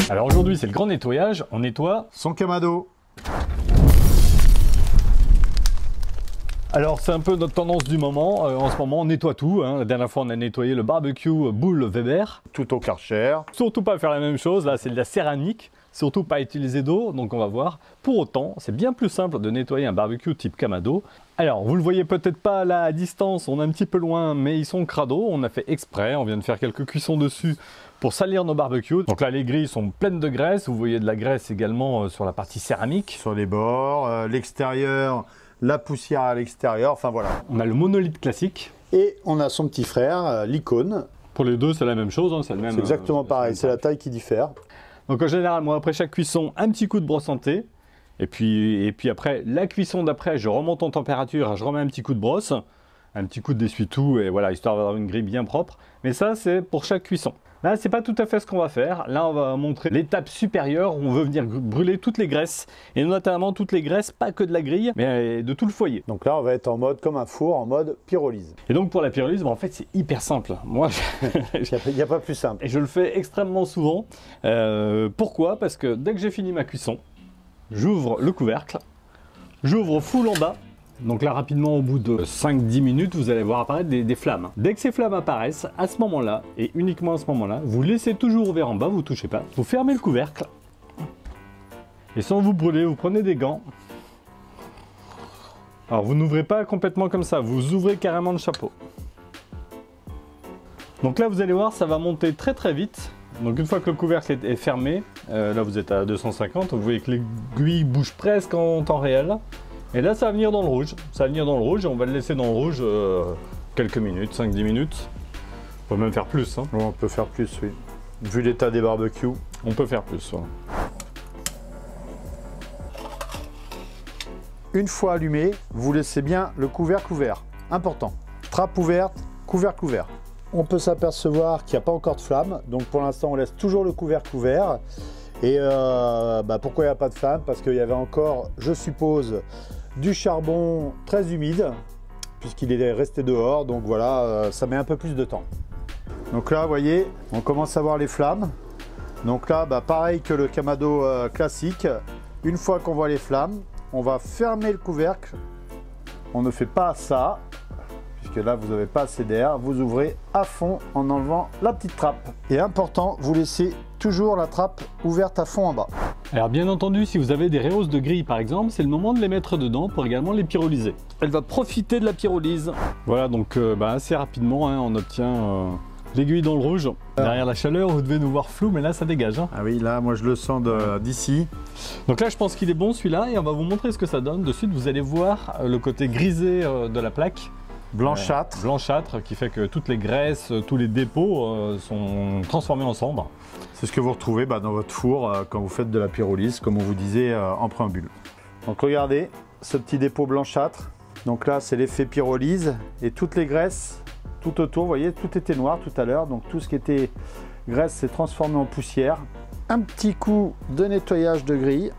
Alors aujourd'hui c'est le grand nettoyage, on nettoie son Kamado. Alors c'est un peu notre tendance du moment, en ce moment on nettoie tout, hein. La dernière fois on a nettoyé le barbecue Boule Weber. Tout au Karcher. Surtout pas faire la même chose, là c'est de la céramique, surtout pas utiliser d'eau, donc on va voir. Pour autant, c'est bien plus simple de nettoyer un barbecue type Kamado. Alors vous le voyez peut-être pas là à distance, on est un petit peu loin, mais ils sont crado, on a fait exprès, on vient de faire quelques cuissons dessus pour salir nos barbecues. Donc là les grilles sont pleines de graisse, vous voyez de la graisse également sur la partie céramique. Sur les bords, l'extérieur, la poussière à l'extérieur, enfin voilà. On a le monolithe classique. Et on a son petit frère, l'Icône. Pour les deux c'est la même chose, hein, c'est le même. C'est exactement pareil, c'est la taille qui diffère. Donc en général, moi après chaque cuisson, un petit coup de brosse en thé. Et puis après, la cuisson d'après, je remonte en température, je remets un petit coup de brosse, un petit coup d'essuie-tout, et voilà, histoire d'avoir une grille bien propre. Mais ça, c'est pour chaque cuisson. Là, c'est pas tout à fait ce qu'on va faire. Là, on va montrer l'étape supérieure où on veut venir brûler toutes les graisses. Et notamment toutes les graisses, pas que de la grille, mais de tout le foyer. Donc là, on va être en mode comme un four, en mode pyrolyse. Et donc pour la pyrolyse, en fait, c'est hyper simple. Moi, il n'y a pas plus simple. Et je le fais extrêmement souvent. Pourquoi? Parce que dès que j'ai fini ma cuisson, j'ouvre le couvercle, j'ouvre full en bas. Donc là, rapidement, au bout de 5-10 minutes, vous allez voir apparaître des flammes. Dès que ces flammes apparaissent, à ce moment-là, et uniquement à ce moment-là, vous laissez toujours ouvert en bas, vous ne touchez pas. Vous fermez le couvercle. Et sans vous brûler, vous prenez des gants. Alors, vous n'ouvrez pas complètement comme ça, vous ouvrez carrément le chapeau. Donc là, vous allez voir, ça va monter très très vite. Donc une fois que le couvercle est fermé, là vous êtes à 250, vous voyez que l'aiguille bouge presque en temps réel. Et là ça va venir dans le rouge, et on va le laisser dans le rouge quelques minutes, 5-10 minutes. On peut même faire plus. Hein. On peut faire plus, oui. Vu l'état des barbecues. On peut faire plus. Voilà. Une fois allumé, vous laissez bien le couvercle ouvert. Important. Trappe ouverte, couvercle ouvert. On peut s'apercevoir qu'il n'y a pas encore de flamme, donc pour l'instant on laisse toujours le couvercle ouvert. Et pourquoi il n'y a pas de flamme? Parce qu'il y avait encore, je suppose, du charbon très humide, puisqu'il est resté dehors, donc voilà, ça met un peu plus de temps. Donc là, vous voyez, on commence à voir les flammes. Donc là, pareil que le Kamado classique, une fois qu'on voit les flammes, on va fermer le couvercle. On ne fait pas ça. Que là vous n'avez pas assez d'air, vous ouvrez à fond en enlevant la petite trappe. Et important, vous laissez toujours la trappe ouverte à fond en bas. Alors bien entendu, si vous avez des rehausses de grille par exemple, c'est le moment de les mettre dedans pour également les pyrolyser. Elle va profiter de la pyrolyse. Voilà, donc assez rapidement, hein, on obtient l'aiguille dans le rouge. Derrière la chaleur, vous devez nous voir flou, mais là ça dégage. Hein. Ah oui, là moi je le sens d'ici. Donc là je pense qu'il est bon celui-là, et on va vous montrer ce que ça donne. De suite vous allez voir le côté grisé de la plaque. Blanchâtre. Blanchâtre, qui fait que toutes les graisses, tous les dépôts sont transformés en cendres. C'est ce que vous retrouvez dans votre four quand vous faites de la pyrolyse, comme on vous disait en préambule. Donc regardez ce petit dépôt blanchâtre. Donc là c'est l'effet pyrolyse et toutes les graisses tout autour, vous voyez, tout était noir tout à l'heure. Donc tout ce qui était graisse s'est transformé en poussière. Un petit coup de nettoyage de grille.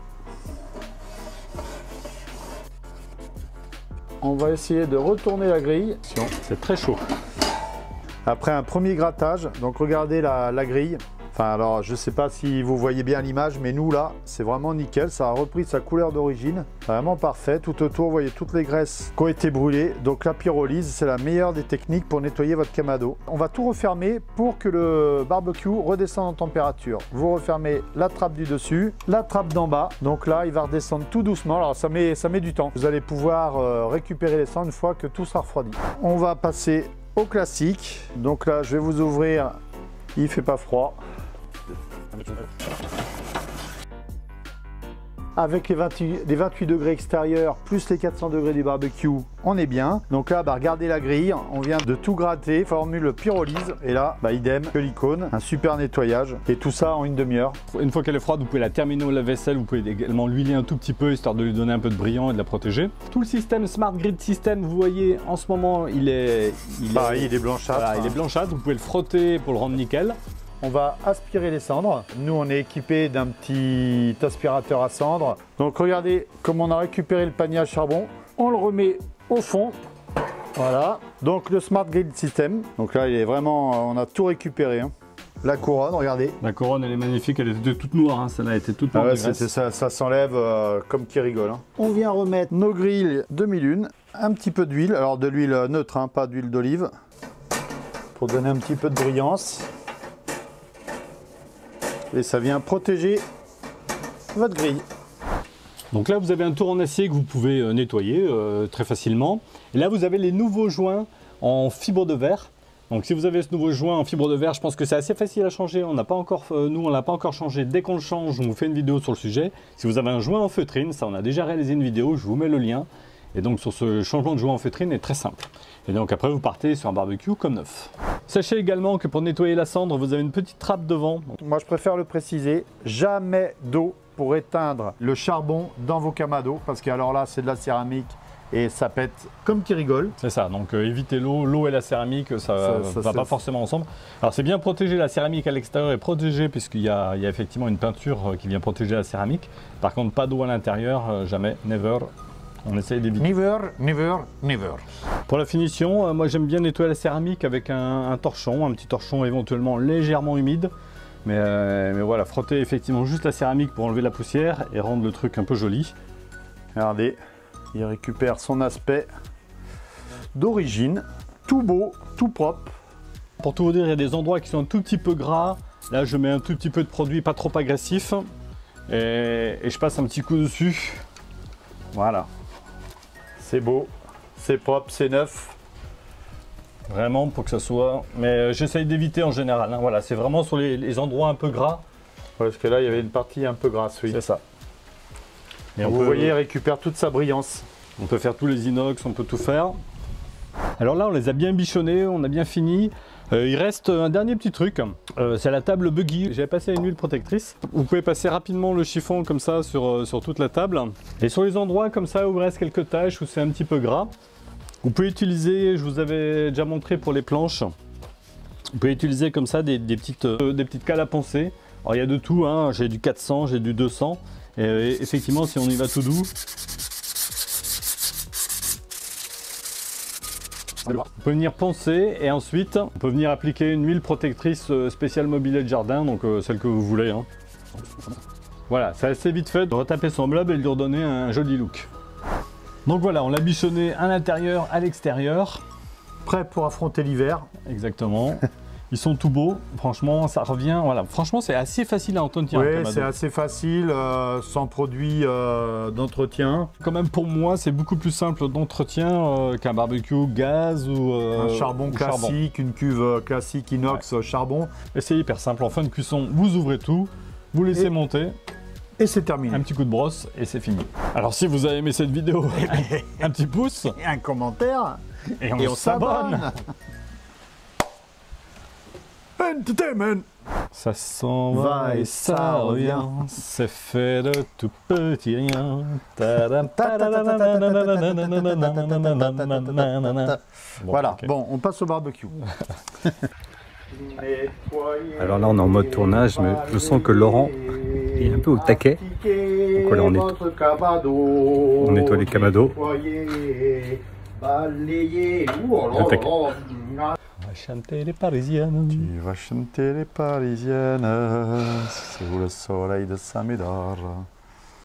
On va essayer de retourner la grille. C'est très chaud. Après un premier grattage, donc regardez la grille. Enfin alors je ne sais pas si vous voyez bien l'image, mais nous là c'est vraiment nickel, ça a repris sa couleur d'origine, vraiment parfait. Tout autour vous voyez toutes les graisses qui ont été brûlées. Donc la pyrolyse c'est la meilleure des techniques pour nettoyer votre Kamado. On va tout refermer pour que le barbecue redescende en température. Vous refermez la trappe du dessus, la trappe d'en bas, donc là il va redescendre tout doucement. Alors ça met du temps, vous allez pouvoir récupérer les cendres une fois que tout sera refroidi. On va passer au classique, donc là je vais vous ouvrir, il fait pas froid. Avec les 28 degrés extérieurs plus les 400 degrés du barbecue, on est bien. Donc là, regardez la grille, on vient de tout gratter, formule pyrolyse. Et là, idem que l'Icône, un super nettoyage. Et tout ça en une demi-heure. Une fois qu'elle est froide, vous pouvez la terminer au lave-vaisselle. Vous pouvez également l'huiler un tout petit peu, histoire de lui donner un peu de brillant et de la protéger. Tout le système Smart Grid System, vous voyez, en ce moment, il est blanchâtre. Voilà, il est blanchâtre. Vous pouvez le frotter pour le rendre nickel. On va aspirer les cendres. Nous, on est équipé d'un petit aspirateur à cendres. Donc, regardez comme on a récupéré le panier à charbon. On le remet au fond. Voilà. Donc, le Smart Grid System. Donc là, il est vraiment, on a tout récupéré. Hein. La couronne, regardez. La couronne, elle est magnifique, elle était toute noire, hein. Celle-là était toute Ah noire. ouais, ça s'enlève comme qui rigole. Hein. On vient remettre nos grilles 2001, un petit peu d'huile, alors de l'huile neutre, hein, pas d'huile d'olive, pour donner un petit peu de brillance. Et ça vient protéger votre grille. Donc là, vous avez un tour en acier que vous pouvez nettoyer très facilement. Et là, vous avez les nouveaux joints en fibre de verre. Donc si vous avez ce nouveau joint en fibre de verre, je pense que c'est assez facile à changer. On n'a pas encore, nous, on l'a pas encore changé. Dès qu'on le change, on vous fait une vidéo sur le sujet. Si vous avez un joint en feutrine, ça, on a déjà réalisé une vidéo. Je vous mets le lien. Et donc sur ce changement de joint en feutrine est très simple. Et donc après, vous partez sur un barbecue comme neuf. Sachez également que pour nettoyer la cendre, vous avez une petite trappe devant. Moi, je préfère le préciser. Jamais d'eau pour éteindre le charbon dans vos camados, parce que alors là, c'est de la céramique. Et ça pète comme qui rigole. C'est ça, donc évitez l'eau. L'eau et la céramique, ça va pas forcément ensemble. Alors c'est bien protégé, la céramique à l'extérieur est protégée puisqu'il y a effectivement une peinture qui vient protéger la céramique. Par contre, pas d'eau à l'intérieur, jamais, never. On essaye d'éviter. Never, never, never. Pour la finition, moi j'aime bien nettoyer la céramique avec un torchon, un petit torchon éventuellement légèrement humide. Mais voilà, frotter effectivement juste la céramique pour enlever la poussière et rendre le truc un peu joli. Regardez. Il récupère son aspect d'origine, tout beau, tout propre. Pour tout vous dire, il y a des endroits qui sont un tout petit peu gras. Là, je mets un tout petit peu de produit pas trop agressif et je passe un petit coup dessus. Voilà. C'est beau, c'est propre, c'est neuf. Vraiment pour que ça soit... Mais j'essaye d'éviter en général. Hein. Voilà, c'est vraiment sur les endroits un peu gras. Parce que là, il y avait une partie un peu grasse, oui. C'est ça. Et vous voyez, il récupère toute sa brillance. On peut faire tous les inox, on peut tout faire. Alors là, on les a bien bichonnés, on a bien fini. Il reste un dernier petit truc, c'est la table buggy. J'ai passé une huile protectrice. Vous pouvez passer rapidement le chiffon comme ça sur toute la table. Et sur les endroits comme ça où il reste quelques taches, où c'est un petit peu gras, vous pouvez utiliser, je vous avais déjà montré pour les planches, vous pouvez utiliser comme ça des petites cales à poncer. Alors il y a de tout, hein. J'ai du 400, j'ai du 200. Et effectivement, si on y va tout doux, on peut venir poncer et ensuite on peut venir appliquer une huile protectrice spéciale mobilier de jardin, donc celle que vous voulez. Hein. Voilà, c'est assez vite fait de retaper son blob et de lui redonner un joli look. Donc voilà, on l'a bichonné à l'intérieur, à l'extérieur. Prêt pour affronter l'hiver. Exactement. Ils sont tout beaux, franchement ça revient, voilà, franchement c'est assez facile à entretenir. Oui, c'est assez facile, sans produit d'entretien. Quand même pour moi c'est beaucoup plus simple d'entretien qu'un barbecue gaz ou un charbon classique, charbon. Une cuve classique inox charbon. Et c'est hyper simple, en fin de cuisson vous ouvrez tout, vous laissez monter. Et c'est terminé. Un petit coup de brosse et c'est fini. Alors si vous avez aimé cette vidéo, un petit pouce. Et un commentaire. Et on s'abonne. Entertainment. Ça s'en va et ça revient, c'est fait de tout petit rien. Voilà, bon, on passe au barbecue. Alors là on est en mode tournage, mais je sens que Laurent est un peu au taquet. Donc voilà, on nettoie les camados. Le taquet. On va chanter les Parisiennes. Tu vas chanter les Parisiennes sous le soleil de Saint-Médard.